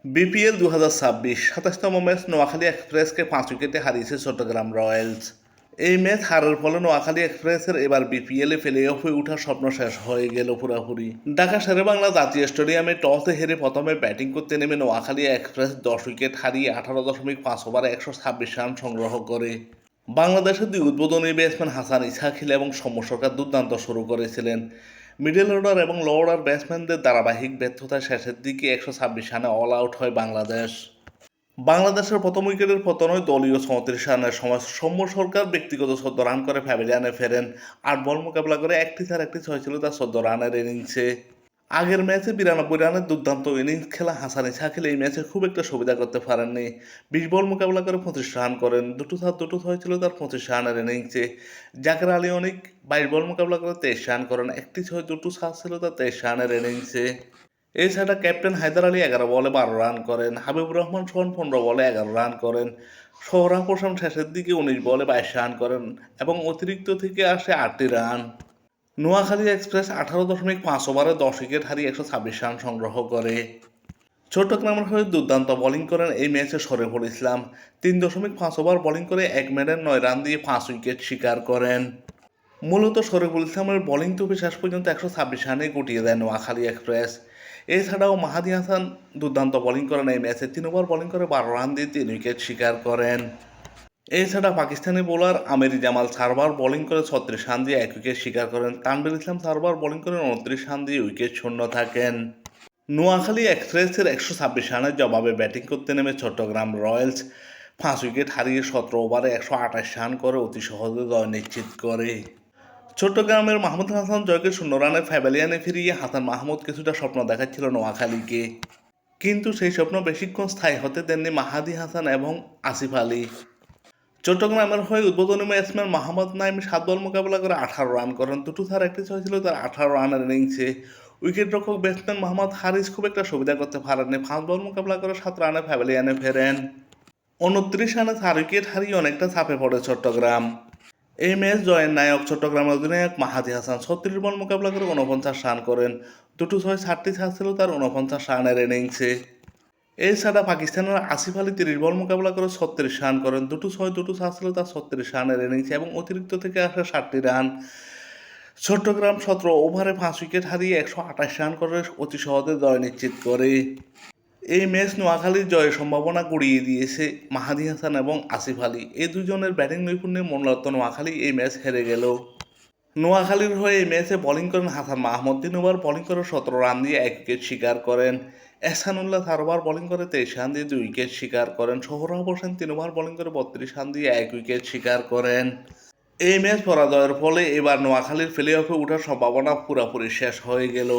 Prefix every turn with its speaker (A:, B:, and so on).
A: BPL 2026 27তম match Noakhali এক্সপ্রেসকে 5 উইকেটে হারিয়েছে Chittagong Royals. এই ম্যাচ হারার ফলে নোয়াখালী এক্সপ্রেসের এবার বিপিএলে প্লে অফে ওঠার স্বপ্ন শেষ হয়ে গেল পুরোপুরি। ঢাকা শেরেবাংলা জাতীয় স্টেডিয়ামে টসে হেরে প্রথমে ব্যাটিং করতে নেমে নোয়াখালী এক্সপ্রেস 10 উইকেট হারিয়ে 18.5 ওভারে 126 রান সংগ্রহ করে। বাংলাদেশের দুই উদ্বোধনী ব্যাটসম্যান হাসান ইসহাকিল এবং সৌম্য সরকার দুর্দান্ত শুরু করেছিলেন। মিডল অর্ডার এবং লো অর্ডার ব্যাটসম্যানদের ধারাবাহিক ব্যর্থতায় শেষের দিকে 126 রানে অল আউট হয় বাংলাদেশ। বাংলাদেশের প্রথম উইকেটের পতনে দলীয় 34 রানের সময় সৌম্য সরকার ব্যক্তিগত 14 রান করে প্যাভিলিয়নে ফেরেন। 8 বল মোকাবেলা করে একটি 4 একটি 6 ছিল তার 14 রানের ইনিংসে। আগের ম্যাচে 92 রানের দুর্দান্ত ইনিংস খেলা হাসান ইসহাকিল এই ম্যাচে খুব একটা সুবিধা করতে পারেননি। 20 বল মোকাবেলা করে 25 রান করেন, দুটো 4 দুটো 6 ছিল তার 25 রানের ইনিংসে। জাকের আলী অনেক 22 বল মোকাবেলা করে 23 রান করেন, একটি 6 দুটো 7 ছিল তার 23 রানের ইনিংসে। এছাড়া ক্যাপ্টেন হায়দার আলী 11 বলে 12 রান করেন, হাবিবুর রহমান সোহান 15 বলে 11 রান করেন, সোহরাব হোসেন শেষের দিকে 19 বলে 22 রান করেন এবং অতিরিক্ত থেকে আসে 8টি রান। নোয়াখালী এক্সপ্রেস 18.5 ওভারে 10 উইকেট হারিয়ে 126 রান সংগ্রহ করে। চট্টগ্রামের হয়ে দুর্দান্ত বোলিং করেন এই ম্যাচে শরীফুল ইসলাম। 3.5 ওভার বোলিং করে 1 মিনিটে 9 রান দিয়ে 5 উইকেট শিকার করেন। মূলত শরীফুল ইসলামের বোলিং তোপে শেষ পর্যন্ত 126 রানে গুটিয়ে দেয় নোয়াখালী এক্সপ্রেস। এছাড়াও মাহাদি হাসান দুর্দান্ত বোলিং করেন এই ম্যাচে। 3 ওভার বোলিং করে 12 রান দিয়ে 3 উইকেট শিকার করেন। এছাড়া পাকিস্তানি বোলার আমির জামাল সার্ভার বোলিং করে 36 রান দিয়ে 1 উইকেট শিকার করেন। তানভীর ইসলাম সার্ভার বোলিং করে 29 রান দিয়ে উইকেট শূন্য থাকেন। নোয়াখালী এক্সপ্রেসের 126 রানের জবাবে ব্যাটিং করতে নেমে চট্টগ্রাম রয়্যালস 5 উইকেট হারিয়ে 17 ওভারে 128 রান করে অতি সহজে জয় নিশ্চিত করে। চট্টগ্রামের মাহমুদ হাসান জয়কে 0 রানে প্যাভিলিয়নে ফিরিয়ে হাসান মাহমুদ কিছুটা স্বপ্ন দেখাচ্ছিল নোয়াখালীকে, কিন্তু সেই স্বপ্ন বেশিক্ষণ স্থায়ী হতে দেননি মাহাদি হাসান এবং আসিফ আলী। চট্টগ্রামের হয়ে উদ্বোধনী ব্যাটসম্যান মোহাম্মদ নাইম 7 বল মোকাবেলা করে 18 রান করেন, দুটো 4 একটি 6 ছিল তার 18 রানের ইনিংসে। উইকেটরক্ষক ব্যাটসম্যান মোহাম্মদ হারিস খুব একটা সুবিধা করতে পারেননি, 5 বল মোকাবেলা করে 7 রানে প্যাভিলিয়নে ফেরেন। 29 রানে 4 উইকেট হারিয়ে অনেকটা চাপে পড়ে চট্টগ্রাম। এই ম্যাচ জয়ের নায়ক চট্টগ্রামের অধিনায়ক মাহাদি হাসান 36 বল মোকাবেলা করে 49 রান করেন, দুটো 6 7টি 7 ছিল তার 49 রানের ইনিংসে। এছাড়া পাকিস্তানের আসিফ আলী 30 বল মোকাবেলা করে 36 রান করেন, দুটো 6 দুটো 7 ছিল তার 36 রানের ইনিংসে এবং অতিরিক্ত থেকে আসে 60টি রান। চট্টগ্রাম 17 ওভারে 5 উইকেট হারিয়ে 128 রান করে অতি সহজে জয় নিশ্চিত করে। এই ম্যাচ নোয়াখালীর জয়ের সম্ভাবনা গুড়িয়ে দিয়েছে মাহাদি হাসান এবং আসিফ আলী। এই দুজনের ব্যাটিং নৈপুণ্যে মূলত নোয়াখালী এই ম্যাচ হেরে গেল। নোয়াখালীর হয়ে এই ম্যাচে বোলিং করেন হাসান মাহমুদ। 3 ওভার বোলিং করে 17 রান দিয়ে 1 উইকেট শিকার করেন। এহসানুল্লাহ 4 ওভার বোলিং করে 23 রান দিয়ে 2 উইকেট শিকার করেন। সোহরাব হোসেন 3 ওভার বোলিং করে 32 রান দিয়ে 1 উইকেট শিকার করেন। এই ম্যাচ পরাজয়ের ফলে এবার নোয়াখালীর প্লে অফে ওঠার সম্ভাবনা পুরোপুরি শেষ হয়ে গেল।